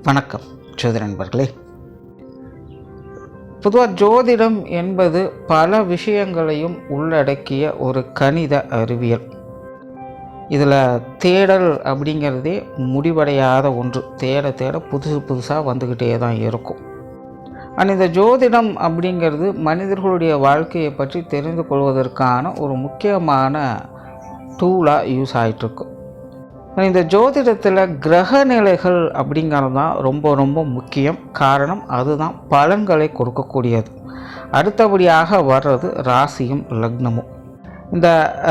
வணக்கம் ஜோதிட நண்பர்களே. பொதுவாக ஜோதிடம் என்பது பல விஷயங்களையும் உள்ளடக்கிய ஒரு கணித அறிவியல். இதில் தேடல் அப்படிங்கிறதே முடிவடையாத ஒன்று. தேட புதுசாக வந்துக்கிட்டே தான் இருக்கும். ஆனால் இந்த ஜோதிடம் அப்படிங்கிறது மனிதர்களுடைய வாழ்க்கையை பற்றி தெரிந்து கொள்வதற்கான ஒரு முக்கியமான டூலாக யூஸ் ஆகிட்டுருக்கு. இந்த ஜோதிடத்தில் கிரக நிலைகள் அப்படிங்கிறது தான் ரொம்ப முக்கியம். காரணம் அதுதான் பலன்களை கொடுக்கக்கூடியது. அடுத்தபடியாக வர்றது ராசியும் லக்னமும். இந்த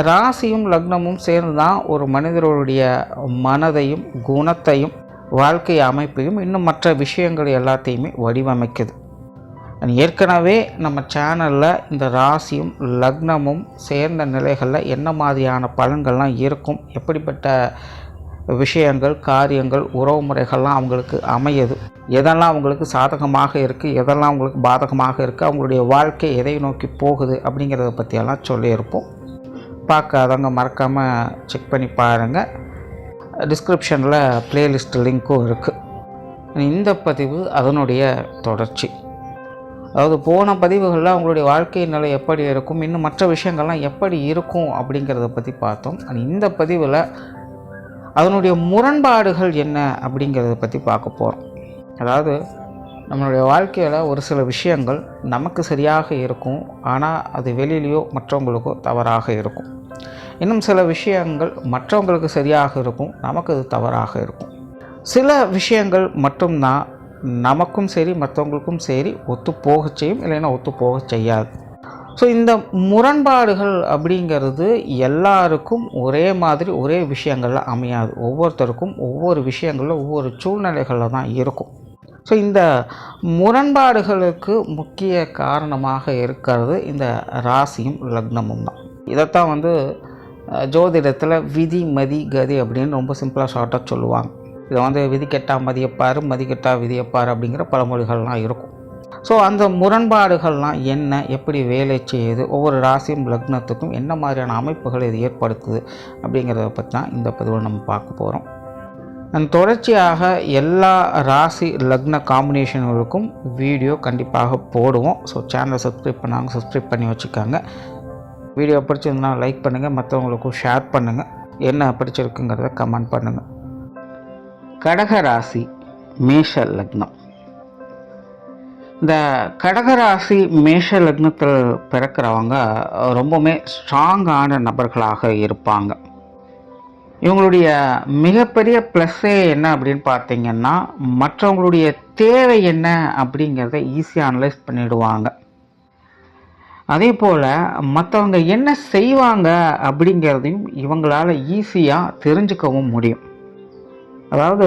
ராசியும் லக்னமும் சேர்ந்து தான் ஒரு மனிதர்களுடைய மனதையும் குணத்தையும் வாழ்க்கை அமைப்பையும் இன்னும் மற்ற விஷயங்கள் எல்லாத்தையுமே வடிவமைக்குது. ஏற்கனவே நம்ம சேனலில் இந்த ராசியும் லக்னமும் சேர்ந்த நிலைகளில் என்ன மாதிரியான பலன்கள்லாம் இருக்கும், எப்படிப்பட்ட விஷயங்கள் காரியங்கள் உறவு முறைகள்லாம் அவங்களுக்கு அமையுது, எதெல்லாம் அவங்களுக்கு சாதகமாக இருக்குது, எதெல்லாம் அவங்களுக்கு பாதகமாக இருக்குது, அவங்களுடைய வாழ்க்கை எதை நோக்கி போகுது அப்படிங்கிறத பற்றியெல்லாம் சொல்லியிருப்போம். பார்க்காதவங்க மறக்காமல் செக் பண்ணி பாருங்கள். டிஸ்கிரிப்ஷனில் ப்ளேலிஸ்ட் லிங்க்கும் இருக்குது. இந்த பதிவு அதனுடைய தொடர்ச்சி. அதாவது போன பதிவுகளில் அவங்களுடைய வாழ்க்கை நிலை எப்படி இருக்கும், இன்னும் மற்ற விஷயங்கள்லாம் எப்படி இருக்கும் அப்படிங்கிறத பற்றி பார்த்தோம். இந்த பதிவில் அதனுடைய முரண்பாடுகள் என்ன அப்படிங்கிறத பற்றி பார்க்க போகிறோம். அதாவது நம்மளுடைய வாழ்க்கையில் ஒரு சில விஷயங்கள் நமக்கு சரியாக இருக்கும், ஆனால் அது வெளியிலையோ மற்றவங்களுக்கோ தவறாக இருக்கும். இன்னும் சில விஷயங்கள் மற்றவங்களுக்கு சரியாக இருக்கும், நமக்கு அது தவறாக இருக்கும். சில விஷயங்கள் மட்டும்தான் நமக்கும் சரி மற்றவங்களுக்கும் சரி ஒத்து போக செய்யும், இல்லைன்னா ஒத்து போக செய்யாது. ஸோ இந்த முரண்பாடுகள் அப்படிங்கிறது எல்லாருக்கும் ஒரே மாதிரி ஒரே விஷயங்களில் அமையாது. ஒவ்வொருத்தருக்கும் ஒவ்வொரு விஷயங்களில் ஒவ்வொரு சூழ்நிலைகளில் தான் இருக்கும். ஸோ இந்த முரண்பாடுகளுக்கு முக்கிய காரணமாக இருக்கிறது இந்த ராசியும் லக்னமும் தான். இதைத்தான் ஜோதிடத்தில் விதி மதி கதி அப்படின்னு ரொம்ப சிம்பிளாக ஷார்ட்டாக சொல்லுவாங்க. இதை விதி கெட்டா மதியப்பார், மதி கெட்டா விதியப்பார் அப்படிங்கிற பழமொழிகள்லாம் இருக்கும். ஸோ அந்த முரண்பாடுகள்லாம் என்ன, எப்படி வேலை செய்யுது, ஒவ்வொரு ராசியும் லக்னத்துக்கும் என்ன மாதிரியான அமைப்புகள் இது ஏற்படுத்துது அப்படிங்கிறத பற்றி தான் இந்த பதிவில் நம்ம பார்க்க போகிறோம். தொடர்ச்சியாக எல்லா ராசி லக்ன காம்பினேஷன்களுக்கும் வீடியோ கண்டிப்பாக போடுவோம். ஸோ சேனலை சப்ஸ்கிரைப் பண்ணாங்க, சப்ஸ்கிரைப் பண்ணி வச்சுக்காங்க. வீடியோ பிடிச்சிருந்தா லைக் பண்ணுங்கள், மற்றவங்களுக்கும் ஷேர் பண்ணுங்கள், என்ன பிடிச்சிருக்குங்கிறத கமெண்ட் பண்ணுங்கள். கடகராசி மேஷ லக்னம். இந்த கடகராசி மேஷ லக்னத்தில் பிறக்கிறவங்க ரொம்பவுமே ஸ்ட்ராங்கான நபர்களாக இருப்பாங்க. இவங்களுடைய மிகப்பெரிய ப்ளஸ்ஸே என்ன அப்படின்னு பார்த்தீங்கன்னா, மற்றவங்களுடைய தேவை என்ன அப்படிங்கிறத ஈஸியாக அனலைஸ் பண்ணிடுவாங்க. அதே போல் மற்றவங்க என்ன செய்வாங்க அப்படிங்கிறதையும் இவங்களால் ஈஸியாக தெரிஞ்சுக்கவும் முடியும். அதாவது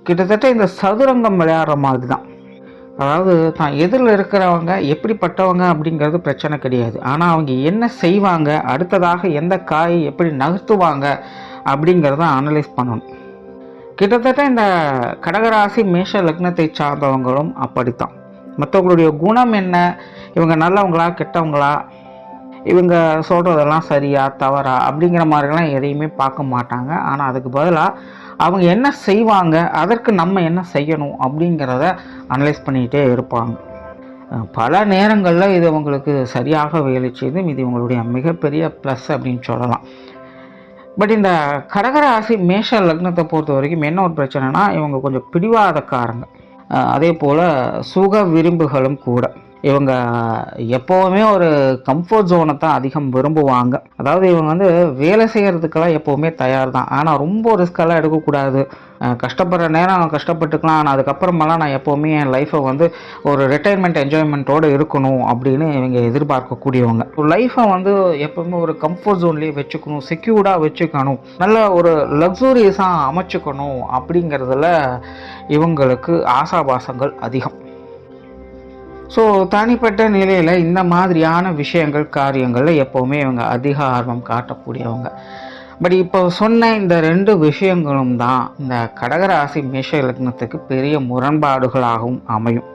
கிட்டத்தட்ட இந்த சதுரங்கம் விளையாடுற மாதிரி தான். அதாவது தான் எதிரில் இருக்கிறவங்க எப்படிப்பட்டவங்க அப்படிங்கிறது பிரச்சனை கிடையாது, ஆனால் அவங்க என்ன செய்வாங்க, அடுத்ததாக எந்த காயை எப்படி நகர்த்துவாங்க அப்படிங்கிறத அனலைஸ் பண்ணணும். கிட்டத்தட்ட இந்த கடகராசி மேஷ லக்னத்தை சார்ந்தவங்களும் அப்படித்தான். மற்றவங்களுடைய குணம் என்ன, இவங்க நல்லவங்களா கெட்டவங்களா, இவங்க சொல்கிறதெல்லாம் சரியா தவறா அப்படிங்கிற மாதிரிலாம் எதையுமே பார்க்க மாட்டாங்க. ஆனால் அதுக்கு பதிலாக அவங்க என்ன செய்வாங்க, அதற்கு நம்ம என்ன செய்யணும் அப்படிங்கிறத அனலைஸ் பண்ணிக்கிட்டே இருப்பாங்க. பல நேரங்களில் இது அவங்களுக்கு சரியாக வேலை செய்து இது இவங்களுடைய மிகப்பெரிய ப்ளஸ் அப்படின்னு சொல்லலாம். பட் இந்த கடகராசி மேஷ லக்னத்தை பொறுத்த வரைக்கும் என்ன ஒரு பிரச்சனைனா, இவங்க கொஞ்சம் பிடிவாதக்காரங்க, அதே போல் சுக விரும்புகளும் கூட. இவங்க எப்போவுமே ஒரு கம்ஃபர்ட் ஜோனை தான் அதிகம் விரும்புவாங்க. அதாவது இவங்க வேலை செய்கிறதுக்கெல்லாம் எப்போவுமே தயார் தான், ஆனால் ரொம்ப ரிஸ்கெல்லாம் எடுக்கக்கூடாது. கஷ்டப்படுற நேரம் கஷ்டப்பட்டுக்கலாம், ஆனால் அதுக்கப்புறமெல்லாம் நான் எப்போவுமே என் லைஃப்பை ஒரு ரிட்டைர்மெண்ட் என்ஜாய்மெண்ட்டோடு இருக்கணும் அப்படின்னு இவங்க எதிர்பார்க்கக்கூடியவங்க. லைஃப்பை எப்போவுமே ஒரு கம்ஃபர்ட் ஜோன்லேயே வச்சுக்கணும், செக்யூர்டாக வச்சுக்கணும், நல்ல ஒரு லக்ஸூரியஸாக அமைச்சுக்கணும் அப்படிங்கிறதுல இவங்களுக்கு ஆசாபாசங்கள் அதிகம். ஸோ தனிப்பட்ட நிலையில் இந்த மாதிரியான விஷயங்கள் காரியங்களில் எப்போவுமே இவங்க அதிக ஆர்வம் காட்டக்கூடியவங்க. பட் இப்போ சொன்ன இந்த ரெண்டு விஷயங்களும் தான் இந்த கடகராசி மேஷ லக்னத்துக்கு பெரிய முரண்பாடுகளாகவும் அமையும்.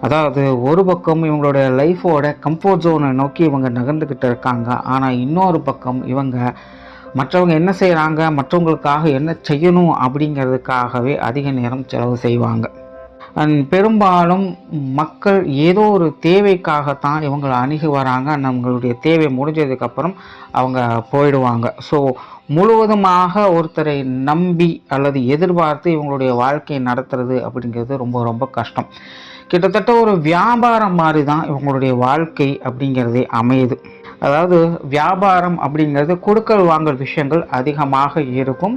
அதாவது ஒரு பக்கம் இவங்களுடைய லைஃபோட கம்ஃபர்ட் ஜோனை நோக்கி இவங்க நகர்ந்துக்கிட்டு இருக்காங்க, ஆனால் இன்னொரு பக்கம் இவங்க மற்றவங்க என்ன செய்கிறாங்க, மற்றவங்களுக்காக என்ன செய்யணும் அப்படிங்கிறதுக்காகவே அதிக நேரம் செலவு செய்வாங்க. பெரும்பாலும் மக்கள் ஏதோ ஒரு தேவைக்காகத்தான் இவங்களை அணுகி வராங்க. அவங்களுடைய தேவை முடிஞ்சதுக்கப்புறம் அவங்க போயிடுவாங்க. ஸோ முழுவதுமாக ஒருத்தரை நம்பி அல்லது எதிர்பார்த்து இவங்களுடைய வாழ்க்கையை நடத்துறது அப்படிங்கிறது ரொம்ப ரொம்ப கஷ்டம். கிட்டத்தட்ட ஒரு வியாபாரம் மாதிரி தான் இவங்களுடைய வாழ்க்கை அப்படிங்கிறதே அமையுது. அதாவது வியாபாரம் அப்படிங்கிறது கொடுக்கல் வாங்கல் விஷயங்கள் அதிகமாக இருக்கும்.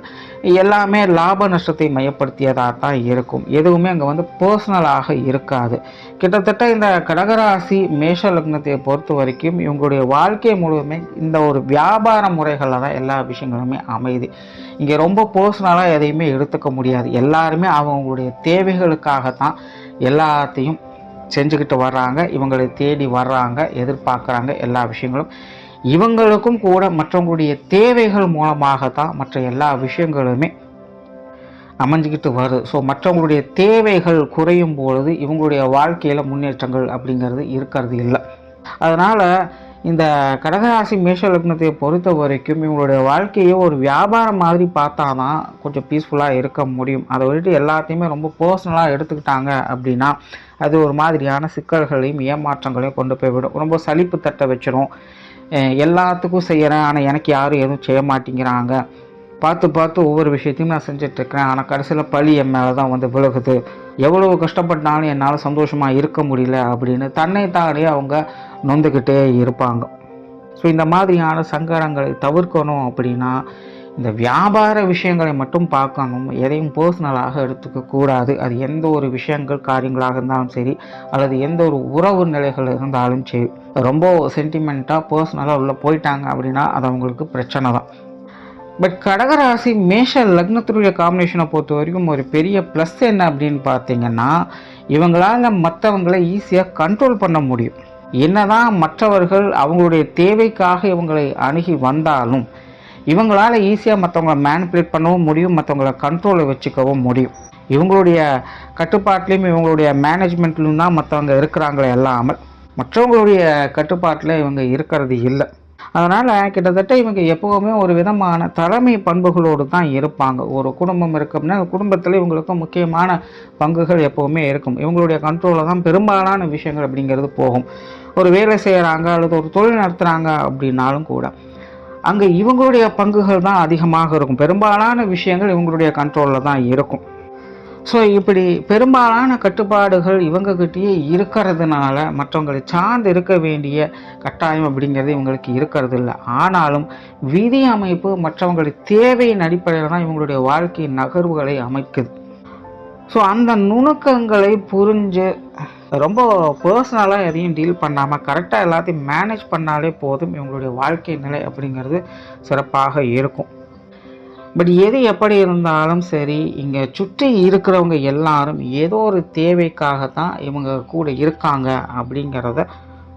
எல்லாமே லாப நஷ்டத்தை மையப்படுத்தியதாக தான் இருக்கும். எதுவுமே அங்கே பர்சனலாக இருக்காது. கிட்டத்தட்ட இந்த கடகராசி மேஷ லக்னத்தை பொறுத்த வரைக்கும் இவங்களுடைய வாழ்க்கை முழுவதுமே இந்த ஒரு வியாபார முறைகளில் தான் எல்லா விஷயங்களுமே அமையுது. இங்கே ரொம்ப பர்சனலாக எதையுமே எடுத்துக்க முடியாது. எல்லாருமே அவங்களுடைய தேவைகளுக்காகத்தான் எல்லாத்தையும் செஞ்சுக்கிட்டு வர்றாங்க. இவங்களை தேடி வர்றாங்க, எதிர்பார்க்குறாங்க. எல்லா விஷயங்களும் இவங்களுக்கும் கூட மற்றவங்களுடைய தேவைகள் மூலமாகத்தான் மற்ற எல்லா விஷயங்களுமே அமைஞ்சிக்கிட்டு வருது. ஸோ மற்றவங்களுடைய தேவைகள் குறையும் பொழுது இவங்களுடைய வாழ்க்கையில் முன்னேற்றங்கள் அப்படிங்கிறது இருக்கிறது இல்லை. அதனால் இந்த கடகராசி மேஷ லக்னத்தை பொறுத்த வரைக்கும் இவங்களுடைய வாழ்க்கையை ஒரு வியாபாரம் மாதிரி பார்த்தா தான் கொஞ்சம் பீஸ்ஃபுல்லாக இருக்க முடியும். அதை விட்டு எல்லாத்தையுமே ரொம்ப பர்சனலாக எடுத்துக்கிட்டாங்க அப்படின்னா அது ஒரு மாதிரியான சிக்கல்களையும் ஏமாற்றங்களையும் கொண்டு போய்விடும். ரொம்ப சலிப்பு தட்ட வச்சிடும். எல்லாத்துக்கும் செய்கிறேன், ஆனால் எனக்கு யாரும் எதுவும் செய்ய மாட்டேங்கிறாங்க. பார்த்து ஒவ்வொரு விஷயத்தையும் நான் செஞ்சிட்ருக்கிறேன், ஆனால் கடைசியில் பழி என் மேலே தான் விழுகுது. எவ்வளவு கஷ்டப்பட்டாலும் என்னால் சந்தோஷமாக இருக்க முடியல அப்படின்னு தன்னைத்தானே அவங்க நொந்துக்கிட்டே இருப்பாங்க. ஸோ இந்த மாதிரியான சங்கடங்களை தவிர்க்கணும் அப்படின்னா இந்த வியாபார விஷயங்களை மட்டும் பார்க்கணும். எதையும் பர்சனலாக எடுத்துக்க கூடாது. அது எந்த ஒரு விஷயங்கள் காரியங்களாக இருந்தாலும் சரி, அல்லது எந்த ஒரு உறவு நிலைகள் இருந்தாலும் சரி, ரொம்ப சென்டிமெண்ட்டாக பர்சனலாக உள்ளே போயிட்டாங்க அப்படின்னா அது அவங்களுக்கு பிரச்சனை தான். பட் கடகராசி மேஷ லக்னத்தினுடைய காம்பினேஷனை பொறுத்த வரைக்கும் ஒரு பெரிய ப்ளஸ் என்ன அப்படின்னு பார்த்தீங்கன்னா இவங்களால் மற்றவங்களை ஈஸியாக கண்ட்ரோல் பண்ண முடியும். என்னதான் மற்றவர்கள் அவங்களுடைய தேவைக்காக இவங்களை அணுகி வந்தாலும் இவங்களால் ஈஸியாக மற்றவங்களை மேனிப்புலேட் பண்ணவும் முடியும், மற்றவங்களை கண்ட்ரோலை வச்சுக்கவும் முடியும். இவங்களுடைய கட்டுப்பாட்டிலையும் இவங்களுடைய மேனேஜ்மெண்ட்லையும் தான் மற்றவங்க இருக்கிறாங்களே இல்லாமல் மற்றவங்களுடைய கட்டுப்பாட்டில் இவங்க இருக்கிறது இல்லை. அதனால் கிட்டத்தட்ட இவங்க எப்போவுமே ஒரு விதமான தலைமை பண்புகளோடு தான் இருப்பாங்க. ஒரு குடும்பம் இருக்குன்னா அந்த குடும்பத்தில் இவங்களுக்கு முக்கியமான பங்குகள் எப்போவுமே இருக்கும். இவங்களுடைய கண்ட்ரோலில் தான் பெரும்பாலான விஷயங்கள் அப்படிங்கிறது போகும். ஒரு வேலை செய்கிறாங்க அல்லது ஒரு தொழில் நடத்துகிறாங்க அப்படின்னாலும் கூட அங்கே இவங்களுடைய பங்குகள் தான் அதிகமாக இருக்கும். பெரும்பாலான விஷயங்கள் இவங்களுடைய கண்ட்ரோலில் தான் இருக்கும். ஸோ இப்படி பெரும்பாலான கட்டுப்பாடுகள் இவங்ககிட்டயே இருக்கிறதுனால மற்றவங்களை சார்ந்து இருக்க வேண்டிய கட்டாயம் அப்படிங்கிறது இவங்களுக்கு இருக்கிறது இல்லை. ஆனாலும் விதி அமைப்பு மற்றவங்களுடைய தேவையின் அடிப்படையில் தான் இவங்களுடைய வாழ்க்கை நகர்வுகளை அமைக்குது. ஸோ அந்த நுணுக்கங்களை புரிஞ்சு ரொம்ப பர்சனலாக எதையும் டீல் பண்ணாமல் கரெக்டாக எல்லாத்தையும் மேனேஜ் பண்ணாலே போதும். இவங்களுடைய வாழ்க்கை நிலை அப்படிங்கிறது சிறப்பாக இருக்கும். பட் எது எப்படி இருந்தாலும் சரி, இங்கே சுற்றி இருக்கிறவங்க எல்லாரும் ஏதோ ஒரு தேவைக்காகத்தான் இவங்க கூட இருக்காங்க அப்படிங்கிறத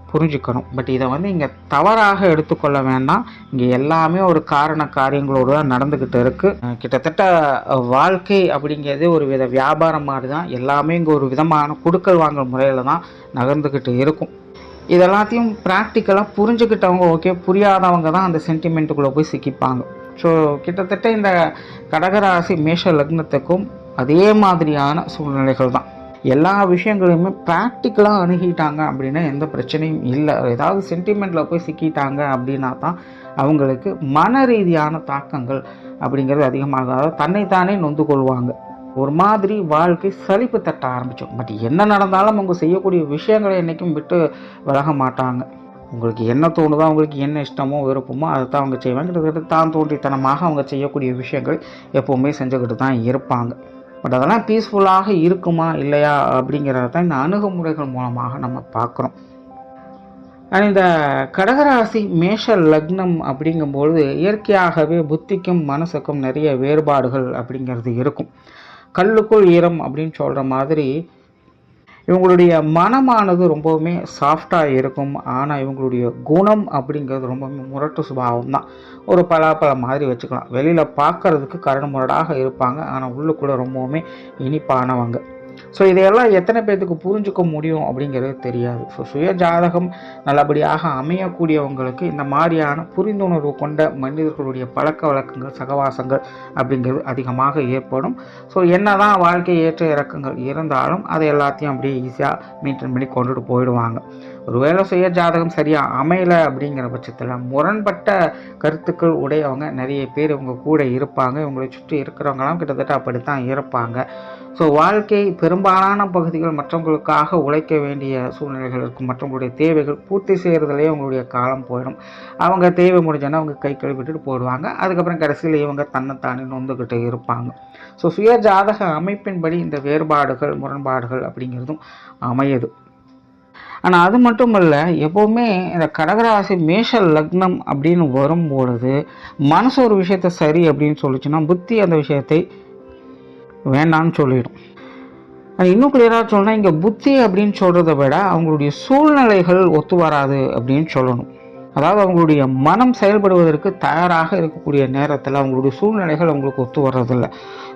புரிஞ்சுக்கணும். பட் இதை இங்கே தவறாக எடுத்துக்கொள்ள வேண்டாம். இங்கே எல்லாமே ஒரு காரண காரியங்களோடு தான் நடந்துக்கிட்டு இருக்குது. கிட்டத்தட்ட வாழ்க்கை அப்படிங்கிறது ஒரு வித வியாபாரம் மாதிரி தான். எல்லாமே இங்கே ஒரு விதமான கொடுக்கல் வாங்கல் முறையில் தான் நகர்ந்துக்கிட்டு இருக்கும். இதெல்லாத்தையும் ப்ராக்டிக்கலாக புரிஞ்சுக்கிட்டவங்க ஓகே, புரியாதவங்க தான் அந்த சென்டிமெண்ட்டுக்குள்ளே போய் சிக்கிப்பாங்க. ஸோ கிட்டத்தட்ட இந்த கடகராசி மேஷ லக்னத்துக்கும் அதே மாதிரியான சூழ்நிலைகள் தான். எல்லா விஷயங்களையுமே ப்ராக்டிக்கலாக அணுகிட்டாங்க அப்படின்னா எந்த பிரச்சனையும் இல்லை. ஏதாவது சென்டிமெண்ட்டில் போய் சிக்கிட்டாங்க அப்படின்னா தான் அவங்களுக்கு மன ரீதியான தாக்கங்கள் அப்படிங்கிறது அதிகமாக, தன்னைத்தானே நொந்து கொள்வாங்க. ஒரு மாதிரி வாழ்க்கை சலிப்பு தட்ட ஆரம்பித்தோம். பட் என்ன நடந்தாலும் அவங்க செய்யக்கூடிய விஷயங்களை என்றைக்கும் விட்டு விலக மாட்டாங்க. உங்களுக்கு என்ன தோணுதோ, அவங்களுக்கு என்ன இஷ்டமோ விருப்பமோ அதை தான் அவங்க செய்வாங்க. கிட்டத்தட்ட தான் தோன்றித்தனமாக அவங்க செய்யக்கூடிய விஷயங்கள் எப்போவுமே செஞ்சுக்கிட்டு தான் இருப்பாங்க. பட் அதெல்லாம் பீஸ்ஃபுல்லாக இருக்குமா இல்லையா அப்படிங்கிறத தான் இந்த அணுகுமுறைகள் மூலமாக நம்ம பார்க்குறோம். இந்த கடகராசி மேஷ லக்னம் அப்படிங்கும்பொழுது இயற்கையாகவே புத்திக்கும் மனசுக்கும் நிறைய வேறுபாடுகள் அப்படிங்கிறது இருக்கும். கல்லுக்குள் ஈரம் அப்படின்னு சொல்கிற மாதிரி இவங்களுடைய மனமானது ரொம்பவுமே சாஃப்டாக இருக்கும். ஆனால் இவங்களுடைய குணம் அப்படிங்கிறது ரொம்பவுமே முரட்டு சுபாவம் தான். ஒரு பலாப்பழம் மாதிரி வச்சுக்கலாம். வெளியில் பார்க்குறதுக்கு கரடு முரடாக இருப்பாங்க, ஆனால் உள்ளுக்குள்ளே ரொம்பவுமே இனிப்பானவங்க. ஸோ இதையெல்லாம் எத்தனை பேர்த்துக்கு புரிஞ்சுக்க முடியும் அப்படிங்கிறது தெரியாது. ஸோ சுய ஜாதகம் நல்லபடியாக அமையக்கூடியவங்களுக்கு இந்த மாதிரியான புரிந்துணர்வு கொண்ட மனிதர்களுடைய பழக்க வழக்கங்கள், சகவாசங்கள் அப்படிங்கிறது அதிகமாக ஏற்படும். ஸோ என்னதான் வாழ்க்கை ஏற்ற இறக்கங்கள் இருந்தாலும் அதை எல்லாத்தையும் அப்படியே ஈஸியாக மெயின்டைன் பண்ணி கொண்டுட்டு போயிடுவாங்க. ஒருவேளை சுய ஜாதகம் சரியாக அமையலை அப்படிங்கிற பட்சத்தில் முரண்பட்ட கருத்துக்கள் உடையவங்க நிறைய பேர் இவங்க கூட இருப்பாங்க. இவங்களை சுற்றி இருக்கிறவங்களாம் கிட்டத்தட்ட அப்படித்தான் இருப்பாங்க. ஸோ வாழ்க்கை பெரும்பாலான பகுதிகள் மற்றவங்களுக்காக உழைக்க வேண்டிய சூழ்நிலைகள் இருக்கும். மற்றவங்களுடைய தேவைகள் பூர்த்தி செய்கிறதுலேயே அவங்களுடைய காலம் போயிடும். அவங்க தேவை முடிஞ்சோன்னா அவங்க கை கழுவிட்டுட்டு போயிடுவாங்க. அதுக்கப்புறம் கடைசியில் இவங்க தன்னைத்தானே நொந்துக்கிட்டு இருப்பாங்க. ஸோ சுய ஜாதக அமைப்பின்படி இந்த வேறுபாடுகள், முரண்பாடுகள் அப்படிங்கிறதும் அமையுது. ஆனால் அது மட்டும் இல்லை, எப்போவுமே இந்த கடகராசி மேஷ லக்னம் அப்படின்னு வரும்பொழுது மனசு ஒரு விஷயத்தை சரி அப்படின்னு சொல்லிச்சுன்னா புத்தி அந்த விஷயத்தை வேண்டான்னு சொல்லிடும். இன்னும் கிளியராக சொல்லணும், இங்கே புத்தி அப்படின்னு சொல்கிறத விட அவங்களுடைய சூழ்நிலைகள் ஒத்து வராது அப்படின்னு சொல்லணும். அதாவது அவங்களுடைய மனம் செயல்படுவதற்கு தயாராக இருக்கக்கூடிய நேரத்தில் அவங்களுடைய சூழ்நிலைகள் அவங்களுக்கு ஒத்து வர்றதில்லை.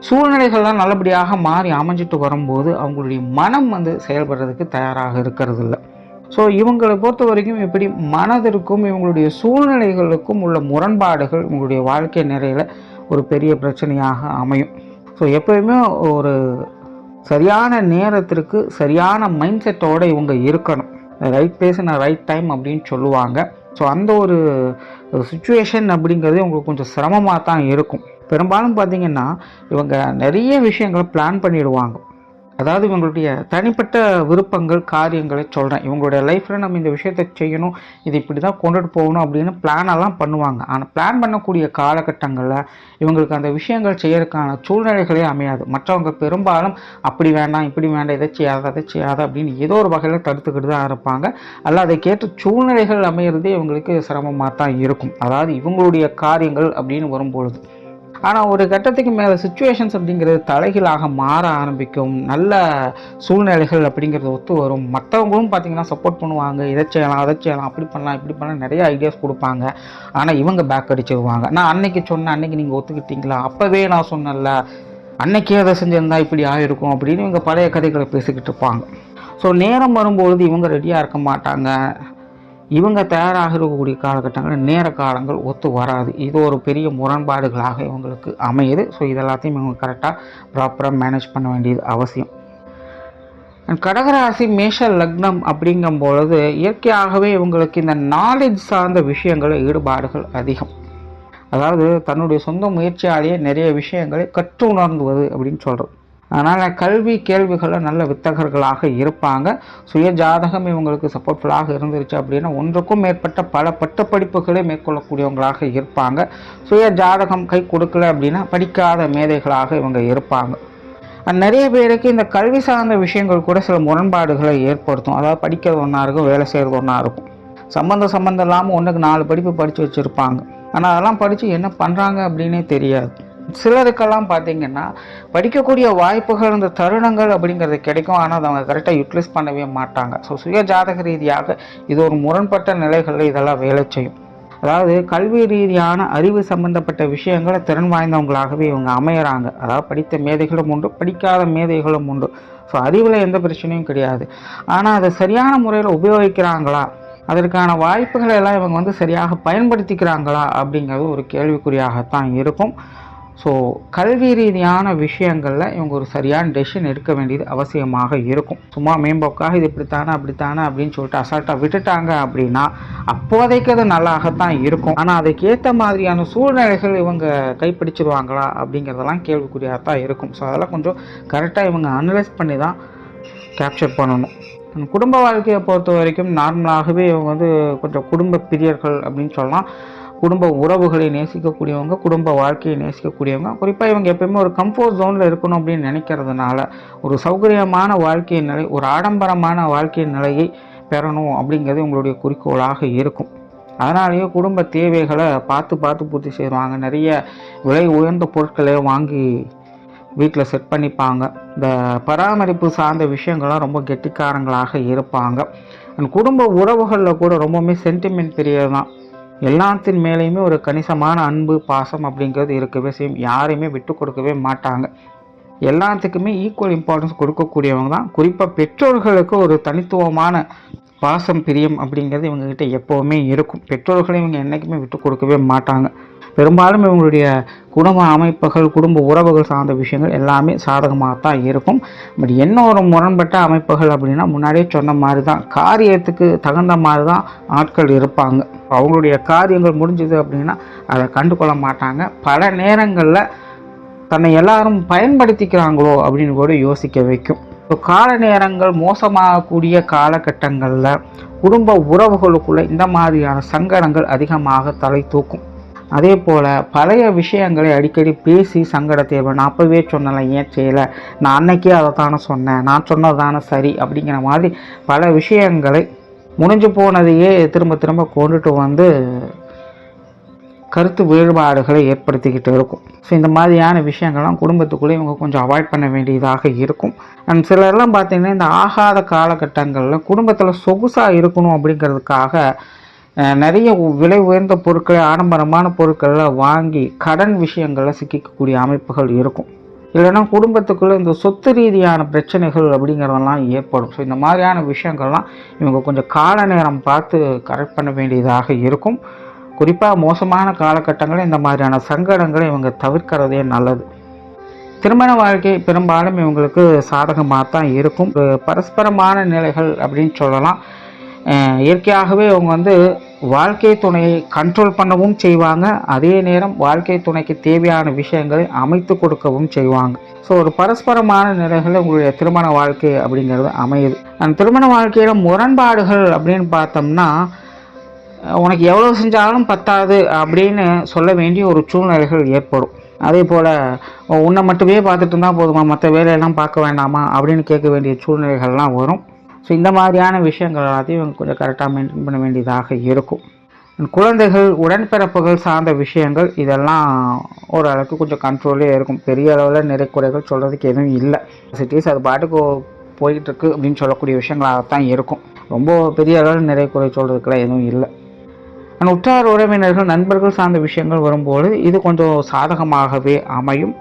சூழ்நிலைகள்லாம் நல்லபடியாக மாறி அமைஞ்சிட்டு வரும்போது அவங்களுடைய மனம் செயல்படுறதுக்கு தயாராக இருக்கிறதில்ல. ஸோ இவங்களை பொறுத்த வரைக்கும் இப்படி மனதிற்கும் இவங்களுடைய சூழ்நிலைகளுக்கும் உள்ள முரண்பாடுகள் இவங்களுடைய வாழ்க்கை நிறையில் ஒரு பெரிய பிரச்சனையாக அமையும். ஸோ எப்போயுமே ஒரு சரியான நேரத்திற்கு சரியான மைண்ட் செட்டோடு இவங்க இருக்கணும். Right place and right time அப்படின்னு சொல்லுவாங்க. ஸோ அந்த ஒரு சுச்சுவேஷன் அப்படிங்கிறது உங்களுக்கு கொஞ்சம் சிரமமாக தான் இருக்கும். பெரும்பாலும் பார்த்திங்கன்னா இவங்க நிறைய விஷயங்களை பிளான் பண்ணிடுவாங்க. அதாவது இவங்களுடைய தனிப்பட்ட விருப்பங்கள், காரியங்களை சொல்கிறேன். இவங்களுடைய லைஃப்பில் நம்ம இந்த விஷயத்தை செய்யணும், இது இப்படி தான் கொண்டுட்டு போகணும் அப்படின்னு பிளானெல்லாம் பண்ணுவாங்க. ஆனால் பிளான் பண்ணக்கூடிய காலகட்டங்களில் இவங்களுக்கு அந்த விஷயங்கள் செய்யறதுக்கான சூழ்நிலைகளே அமையாது. மற்றவங்க பெரும்பாலும் அப்படி வேண்டாம், இப்படி வேண்டாம், இதை செய்யாத, அதை செய்யாத அப்படின்னு ஏதோ ஒரு வகையில் தடுத்துக்கிட்டு தான் இருப்பாங்க. அல்ல அதை கேட்டு சூழ்நிலைகள் அமையிறதே இவங்களுக்கு சிரமமாக தான் இருக்கும். அதாவது இவங்களுடைய காரியங்கள் அப்படின்னு வரும்பொழுது. ஆனால் ஒரு கட்டத்துக்கு மேலே சுச்சுவேஷன்ஸ் அப்படிங்கிறது தலைகீழாக மாற ஆரம்பிக்கும். நல்ல சூழ்நிலைகள் அப்படிங்கிறது ஒத்து வரும். மற்றவங்களும் பார்த்திங்கன்னா சப்போர்ட் பண்ணுவாங்க. இதை செய்யலாம், அதை செய்யலாம், அப்படி பண்ணலாம், இப்படி பண்ணலாம், நிறைய ஐடியாஸ் கொடுப்பாங்க. ஆனால் இவங்க பேக் அடிச்சிருவாங்க. நான் அன்னைக்கு சொன்னேன், அன்னைக்கு நீங்கள் ஒத்துக்கிட்டீங்களா, அப்போவே நான் சொன்னல, அன்னைக்கே அதை செஞ்சிருந்தா இப்படி ஆகிருக்கும் அப்படின்னு இவங்க பழைய கதைகளை பேசிக்கிட்டு இருப்பாங்க. ஸோ நேரம் வரும்பொழுது இவங்க ரெடியாக இருக்க மாட்டாங்க. இவங்க தயாராக இருக்கக்கூடிய காலகட்டங்களில் நேர காலங்கள் ஒத்து வராது. இது ஒரு பெரிய முரண்பாடுகளாக இவங்களுக்கு அமையுது. ஸோ இதெல்லாத்தையும் இவங்க கரெக்டாக ப்ராப்பராக மேனேஜ் பண்ண வேண்டியது அவசியம். கடகராசி மேஷ லக்னம் அப்படிங்கும் பொழுது இயற்கையாகவே இவங்களுக்கு இந்த நாலேஜ் சார்ந்த விஷயங்களில் ஈடுபாடுகள் அதிகம். அதாவது தன்னுடைய சொந்த முயற்சியாலேயே நிறைய விஷயங்களை கற்று உணர்ந்துவது அப்படின்னு சொல்கிறது. அதனால் கல்வி கேள்விகளில் நல்ல வித்தகர்களாக இருப்பாங்க. சுய ஜாதகம் இவங்களுக்கு சப்போர்ட்ஃபுல்லாக இருந்துருச்சு அப்படின்னா ஒன்றுக்கும் மேற்பட்ட பல பட்டப்படிப்புகளை மேற்கொள்ளக்கூடியவங்களாக இருப்பாங்க. சுய ஜாதகம் கை கொடுக்கல அப்படின்னா படிக்காத மேதைகளாக இவங்க இருப்பாங்க. நிறைய பேருக்கு இந்த கல்வி சார்ந்த விஷயங்கள் கூட சில முரண்பாடுகளை ஏற்படுத்தும். அதாவது படிக்கிறது ஒன்றா இருக்கும், வேலை செய்கிறது ஒன்றா இருக்கும். சம்மந்தம் இல்லாமல் ஒன்றுக்கு 4 படிப்பு படித்து வச்சுருப்பாங்க. ஆனால் அதெல்லாம் படித்து என்ன பண்ணுறாங்க அப்படின்னே தெரியாது. சிலருக்கெல்லாம் பார்த்திங்கன்னா படிக்கக்கூடிய வாய்ப்புகள், இந்த தருணங்கள் அப்படிங்கிறது கிடைக்கும். ஆனால் அதை அவங்க கரெக்டாக யூட்டிலைஸ் பண்ணவே மாட்டாங்க. ஸோ சுய ஜாதக ரீதியாக இது ஒரு முரண்பட்ட நிலைகளில் இதெல்லாம் வேலை செய்யும். அதாவது கல்வி ரீதியான அறிவு சம்பந்தப்பட்ட விஷயங்களை திறன் வாய்ந்தவங்களாகவே இவங்க அமையிறாங்க. அதாவது படித்த மேதைகளும் உண்டு, படிக்காத மேதைகளும் உண்டு. ஸோ அறிவில் எந்த பிரச்சனையும் கிடையாது. ஆனால் அதை சரியான முறையில் உபயோகிக்கிறாங்களா, அதற்கான வாய்ப்புகளை எல்லாம் இவங்க சரியாக பயன்படுத்திக்கிறாங்களா அப்படிங்கிறது ஒரு கேள்விக்குறியாகத்தான் இருக்கும். ஸோ கல்வி ரீதியான விஷயங்களில் இவங்க ஒரு சரியான டெசிஷன் எடுக்க வேண்டியது அவசியமாக இருக்கும். சும்மா மேம்போக்காக இது இப்படித்தானே அப்படித்தானே அப்படின்னு சொல்லிட்டு அசால்ட்டாக விட்டுட்டாங்க அப்படின்னா அப்போதைக்கு அது நல்லாகத்தான் இருக்கும். ஆனால் அதுக்கேற்ற மாதிரியான சூழ்நிலைகள் இவங்க கைப்பிடிச்சிருவாங்களா அப்படிங்கிறதெல்லாம் கேள்விக்குறியாகத்தான் இருக்கும். ஸோ அதெல்லாம் கொஞ்சம் கரெக்டாக இவங்க அனலைஸ் பண்ணி தான் கேப்சர் பண்ணணும். குடும்ப வாழ்க்கையை பொறுத்த வரைக்கும் நார்மலாகவே இவங்க கொஞ்சம் குடும்ப பிரியர்கள் அப்படின்னு சொல்லலாம். குடும்ப உறவுகளை நேசிக்கக்கூடியவங்க, குடும்ப வாழ்க்கையை நேசிக்கக்கூடியவங்க. குறிப்பாக இவங்க எப்பயுமே ஒரு கம்ஃபர்ட் ஜோனில் இருக்கணும் அப்படின்னு நினைக்கிறதுனால ஒரு சௌகரியமான வாழ்க்கை நிலை, ஒரு ஆடம்பரமான வாழ்க்கை நிலையை பெறணும் அப்படிங்கிறது உங்களுடைய குறிக்கோளாக இருக்கும். அதனாலேயே குடும்ப தேவைகளை பார்த்து பூர்த்தி செய்வாங்க. நிறைய விலை உயர்ந்த பொருட்களை வாங்கி வீட்டில் செட் பண்ணிப்பாங்க. இந்த பராமரிப்பு சார்ந்த விஷயங்கள்லாம் ரொம்ப கெட்டிக்காரங்களாக இருப்பாங்க. குடும்ப உறவுகளில் கூட ரொம்பவுமே சென்டிமெண்ட் பிரியர் தான். எல்லாத்தின் மேலேயுமே ஒரு கணிசமான அன்பு, பாசம் அப்படிங்கிறது இருக்கவே செய்யும். யாரையுமே விட்டு கொடுக்கவே மாட்டாங்க. எல்லாத்துக்குமே ஈக்குவல் இம்பார்ட்டன்ஸ் கொடுக்கக்கூடியவங்க தான். குறிப்பாக பெற்றோர்களுக்கு ஒரு தனித்துவமான பாசம் பிரியம் அப்படிங்கிறது இவங்ககிட்ட எப்போவுமே இருக்கும். பெற்றோர்களை இவங்க என்றைக்குமே விட்டு கொடுக்கவே மாட்டாங்க. பெரும்பாலும் இவங்களுடைய குடும்ப அமைப்புகள், குடும்ப உறவுகள் சார்ந்த விஷயங்கள் எல்லாமே சாதகமாக தான் இருக்கும். பட் என்ன ஒரு முரண்பட்ட அமைப்புகள் அப்படின்னா, முன்னாடியே சொன்ன மாதிரி தான், காரியத்துக்கு தகுந்த மாதிரி தான் ஆட்கள் இருப்பாங்க. அவங்களுடைய காரியங்கள் முடிஞ்சது அப்படின்னா அதை கண்டுகொள்ள மாட்டாங்க. பல நேரங்களில் தன்னை எல்லாரும் பயன்படுத்திக்கிறாங்களோ அப்படின்னு கூட யோசிக்க வைக்கும். இப்போ கால நேரங்கள் மோசமாகக்கூடிய காலகட்டங்களில் குடும்ப உறவுகளுக்குள்ளே இந்த மாதிரியான சங்கடங்கள் அதிகமாக தலை தூக்கும். அதே போல் பழைய விஷயங்களை அடிக்கடி பேசி சங்கடத்தை, நான் அப்போவே சொன்னலை ஏன் செய்யலை, நான் அன்னைக்கே அதை தானே சொன்னேன், நான் சொன்னது தானே சரி அப்படிங்கிற மாதிரி பல விஷயங்களை முடிஞ்சு போனதையே திரும்ப திரும்ப கொண்டுட்டு வந்து கருத்து வேறுபாடுகளை ஏற்படுத்திக்கிட்டு இருக்கும். ஸோ இந்த மாதிரியான விஷயங்கள்லாம் குடும்பத்துக்குள்ளே இவங்க கொஞ்சம் அவாய்ட் பண்ண வேண்டியதாக இருக்கும். அண்ட் சிலர்லாம் பார்த்திங்கன்னா இந்த ஆகாத காலகட்டங்களில் குடும்பத்தில் சொகுசாக இருக்கணும் அப்படிங்கிறதுக்காக நிறைய விலை உயர்ந்த பொருட்களை, ஆடம்பரமான பொருட்களில் வாங்கி கடன் விஷயங்களில் சிக்கிக்கக்கூடிய அமைப்புகள் இருக்கும். இல்லைன்னா குடும்பத்துக்குள்ளே இந்த சொத்து ரீதியான பிரச்சனைகள் அப்படிங்கிறதெல்லாம் ஏற்படும். ஸோ இந்த மாதிரியான விஷயங்கள்லாம் இவங்க கொஞ்சம் கால நேரம் பார்த்து கரெக்ட் பண்ண வேண்டியதாக இருக்கும். குறிப்பாக மோசமான காலகட்டங்களில் இந்த மாதிரியான சங்கடங்களை இவங்க தவிர்க்கிறதே நல்லது. திருமண வாழ்க்கை பெரும்பாலும் இவங்களுக்கு சாதகமாக தான் இருக்கும். பரஸ்பரமான நிலைகள் அப்படின்னு சொல்லலாம். இயற்கையாகவே இவங்க வாழ்க்கை துணையை கண்ட்ரோல் பண்ணவும் செய்வாங்க. அதே நேரம் வாழ்க்கை துணைக்கு தேவையான விஷயங்களை அமைத்து கொடுக்கவும் செய்வாங்க. ஸோ ஒரு பரஸ்பரமான நிலைகளில் உங்களுடைய திருமண வாழ்க்கை அப்படிங்கிறது அமையுது. அந்த திருமண வாழ்க்கையில் முரண்பாடுகள் அப்படின்னு பார்த்தோம்னா, உனக்கு எவ்வளோ செஞ்சாலும் பத்தாது அப்படின்னு சொல்ல வேண்டிய ஒரு சூழ்நிலைகள் ஏற்படும். அதே போல் உன்னை மட்டுமே பார்த்துட்டு இருந்தால் போதுமா, மற்ற வேலையெல்லாம் பார்க்க வேண்டாமா அப்படின்னு கேட்க வேண்டிய சூழ்நிலைகள்லாம் வரும். ஸோ இந்த மாதிரியான விஷயங்கள் எல்லாத்தையும் இவங்க கொஞ்சம் கரெக்டாக மெயின்டைன் பண்ண வேண்டியதாக இருக்கும். குழந்தைகள், உடன்பிறப்புகள் சார்ந்த விஷயங்கள் இதெல்லாம் ஓரளவுக்கு கொஞ்சம் கண்ட்ரோலே இருக்கும். பெரிய அளவில் நிறை குறைகள் சொல்கிறதுக்கு எதுவும் இல்லை. சிட்டிஸ் அது பாட்டுக்கு போய்கிட்டு இருக்கு அப்படின்னு சொல்லக்கூடிய விஷயங்களாகத்தான் இருக்கும். ரொம்ப பெரிய அளவில் நிறை குறை சொல்கிறதுக்குலாம் எதுவும் இல்லை. ஆனால் உற்றார் உறவினர்கள், நண்பர்கள் சார்ந்த விஷயங்கள் வரும்போது இது கொஞ்சம் சாதகமாகவே அமையும்.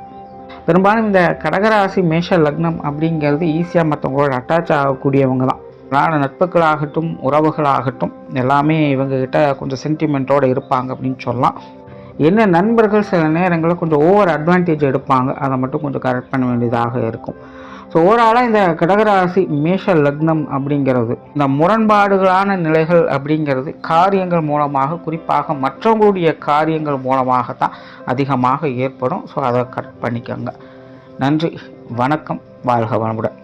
பெரும்பாலும் இந்த கடகராசி மேஷ லக்னம் அப்படிங்கிறது ஈஸியாக மற்றவங்களோட அட்டாச் ஆகக்கூடியவங்க தான். அதனால் நட்புகளாகட்டும், உறவுகளாகட்டும் எல்லாமே இவங்ககிட்ட கொஞ்சம் சென்டிமெண்ட்டோடு இருப்பாங்க அப்படின்னு சொல்லலாம். என்ன நண்பர்கள் சில நேரங்களில் கொஞ்சம் ஓவர் அட்வான்டேஜ் எடுப்பாங்க. அதை மட்டும் கொஞ்சம் கரெக்ட் பண்ண வேண்டியதாக இருக்கும். ஸோ ஓவராலாக இந்த கடகராசி மேஷ லக்னம் அப்படிங்கிறது, இந்த முரண்பாடுகளான நிலைகள் அப்படிங்கிறது காரியங்கள் மூலமாக, குறிப்பாக மற்றவங்களுடைய காரியங்கள் மூலமாகத்தான் அதிகமாக ஏற்படும். ஸோ அதை கரெக்ட் பண்ணிக்கோங்க. நன்றி, வணக்கம், வாழ்க வளமுடன்.